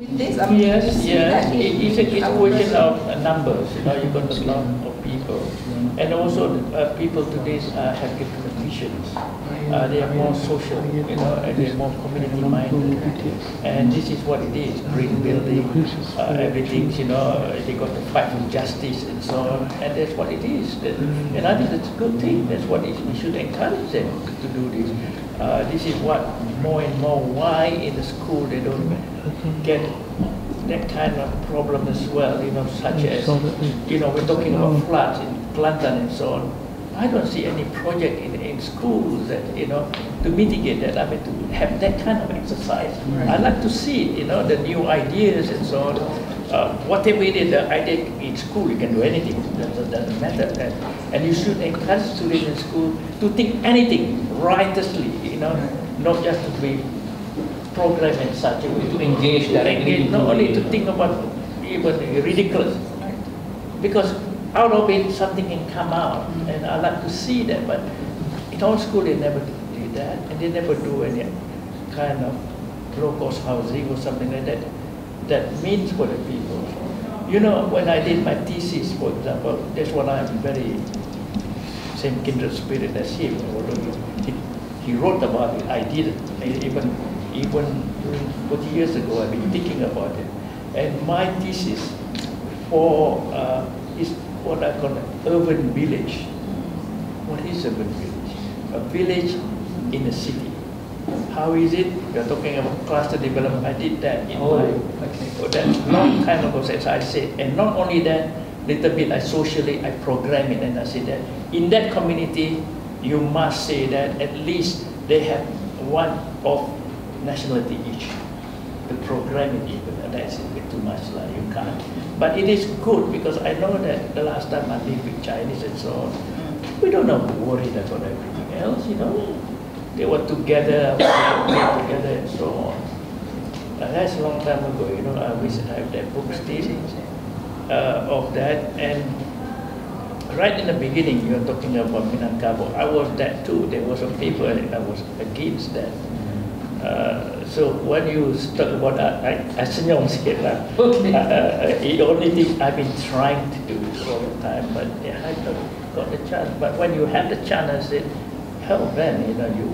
With this, I mean, Yes, you see yes. that It's a question of numbers. You know, you've got a lot of people, and also people today have different visions. They are more social, you know, and they're more community minded. And this is what it is: green building, everything. You know, they got to fight for justice and so on, and that's what it is. And I think that's a good thing. That's what we should encourage them to do this. This is what more and more why in the school they don't get that kind of problem as well, you know, such as, you know, we're talking about floods in Kelantan and so on. I don't see any project in schools that, you know, to mitigate that, I mean, to have that kind of exercise. I like to see it, you know, the new ideas and so on. Whatever it is, the idea in school, you can do anything, it doesn't matter. And you should encourage students in school to think anything righteously, you know, not just to be programmed in such a way. To engage directly. Not only to think about even ridiculous, because out of it something can come out, and I like to see that. But in our school they never did that, and they never do any kind of low-cost housing or something like that. That means for the people. You know, when I did my thesis, for example, that's what I'm very same kindred spirit as him. Although he wrote about it, I didn't. Even 40 years ago, I've been thinking about it. And my thesis for is what I call an urban village. What is urban village? A village in a city. How is it? You're talking about cluster development. I did that in that's long time ago, as I said. And not only that, little bit I program it, and I said that in that community, you must say that at least they have one of nationality each. The program it even, that's a bit too much, like you can't. But it is good because I know that the last time I lived with Chinese and so on, we don't have to worry about everything else, you know. They were together, together and so on. That's a long time ago, you know. I wish I have that book still of that. And right in the beginning, you were talking about Minangkabau. I was that too. There was some people I was against that. So when you talk about I senyum sikit lah. The only thing I've been trying to do all the time, but I haven't got the chance. But when you have the chance, I said, hell, then you know you